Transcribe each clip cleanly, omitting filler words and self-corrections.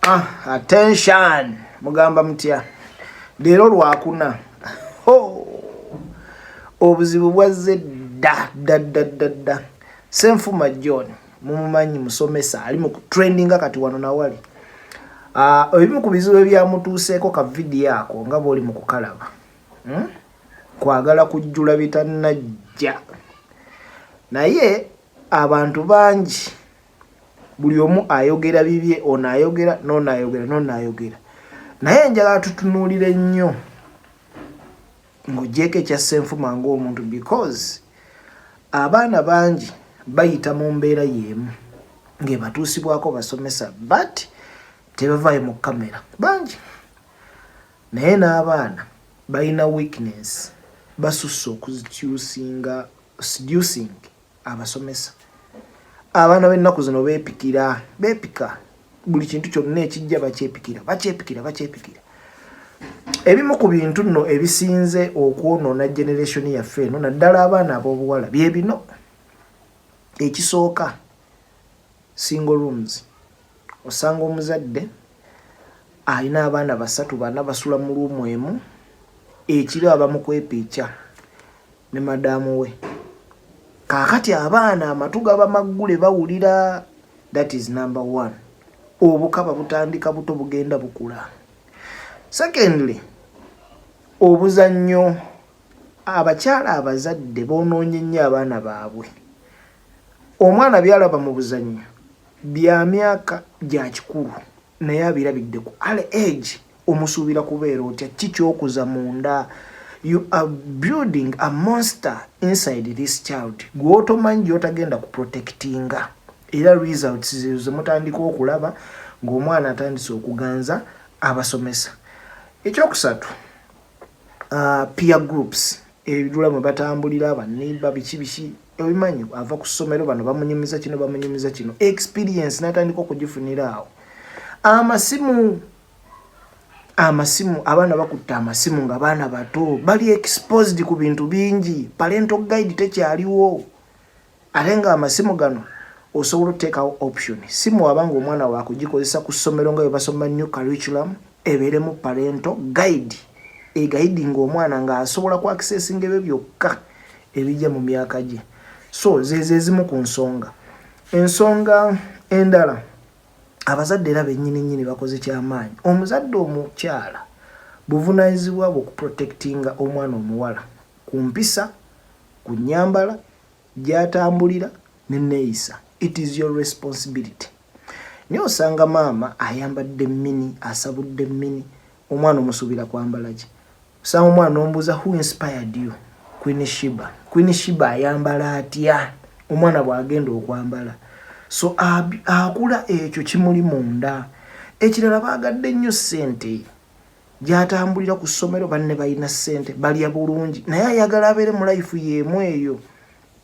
Attention mugamba mutya leero lwakuna obuzibu bwazze da Ssenfuma John mumumanyi musomesa ali mu trendinga kati wano nawali ebimu ku bizibu ebyamutuuseeko ka video ako nga bw'oli mu kukalaba kwagala kujjula bitanajja naye abantu bangi buli omu ayogera bibye ono ayogera n'ono ayogera naye njagala tutunuulire nnyo ng'ogyeko ekya Ssenfuma ng'omuntu because abaana bangi bayita mu mbeera y'emu ng'ebatuusibwako basomesa but tebavaayo mu kamera bangi naye n'abaana balina weakness basusse seducing abasomesa abaana b'ennaku zino beepika buli kintu kyonna ekijja bakyepikira ebimu ku bintu nno ebisinze okwonoona generation yaffe eno naddala abaana ab'obuwala bye bino ekisooka single rooms osanga omuzadde alina abaana 3-4 basula mu ruumu emu ekiro abamukwepiica ne madaamu we kaakati abaana amatu gaba maggule bawulira that is number 1 obukaba butandika buto bugenda bukula secondly obuzannyo abakyala abazadde boonoonye nnyo abaana baabwe omwana byalaba mu buzannyo bya myaka gya kikulu naye abirabidde ku early age omusuubira kubeera otya kikyokuza munda you are building a monster inside this child gwotomanyi gyotagenda ku protectinga era results zemutandika okulaba ng'omwana atandise okuganza abasomesa ekyokusatu peer groups ebidula mwe batambulira abaneiba biki ebimanyi ava ku ssomero bano bamunyumiza kino experience natandika okugifunira awo amasimu abaana bakutta amasimu nga baana bato bali exposed ku bintu bingi parental guide tekyaliwo ate nga amasimu gano osobola okuteekawo option simu wabanga omwana waakugikozesa ku ssomero nga bwe basoma new curriculum ebeeremu parental guide eguiding omwana ng'asobola ku accessinga ebyo byokka ebijja mu myaka gye so zeezimu ku ensonga endala abazadde era bennyini bakoze kyamaanyi omuzadde omukyala buvunaanyizibwa bwe okuprotectinga omwana omuwala ku mpisa ku nnyambala gy'atambulira n'enneeyisa it is your responsibility niyo osanga maama ayambadde mini asabudde mini omwana omusuubira kwambala ki osanga omwana ombuuza who inspired you Queen Sheba ayambala atya omwana bw'agenda okwambala so akula ekyo kimuli munda ekirala baagadde nnyo ssente gy'atambulira ku ssomero banne balina ssente balya bulungi naye ayagala abeere mu life y'emu eyo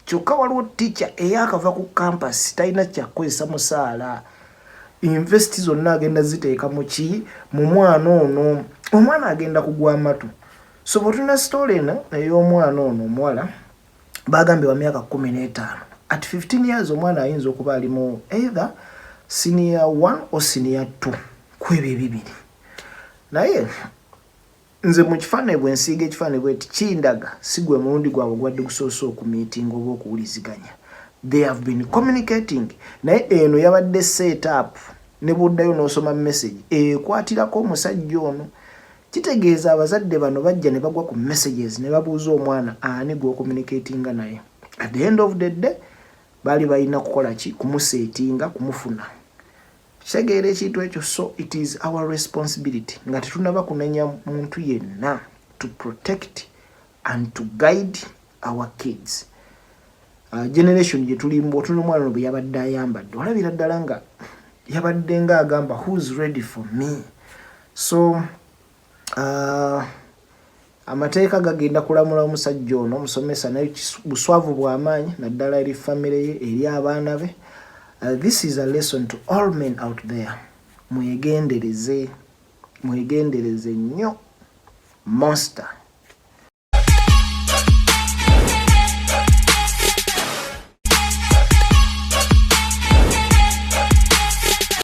kyokka waliwo teacher eyakava ku campus talina kyakukozesa musaala investi zonna agenda ziteeka mu mwana ono omwana agenda kugwa amatu so bwetulina story eno ey'omwana ono omuwala bagambye wa myaka 15 at 15 years omwana ayinza okuba alimu either senior 1 or senior 2 kwebyo ebibiri naye nze mu kifaananyi bwe nsiiga ekifaananyi bweti kindaga si gwe mulundi gwabwe gwadde gusoose okumiitinga oba okuwuliziganya they have been communicating naye eno yabadde set up ne buddayo n'osoma message ekwatirako omusajja ono kitegeeza abazadde bano bajja ne bagwa ku messages ne babuuza omwana ani gw'ocommunicatinga naye at the end of the day bali balina kukola ki kumuseetinga kumufuna kitegeera ekintu ekyo so it is our responsibility nga tetunaba kunenya muntu yenna to protect and to guide our kids generation gye tulimu otuna omwana no bwe yabadde ayambadde olabira ddala nga yabadde nga agamba who's ready for me so amateeka gagenda kulamula omusajja ono omusomesa naye buswavu bw'amaanyi naddala eri famire ye eri abaana be this is a lesson to all men out there mwegendereze nnyo monster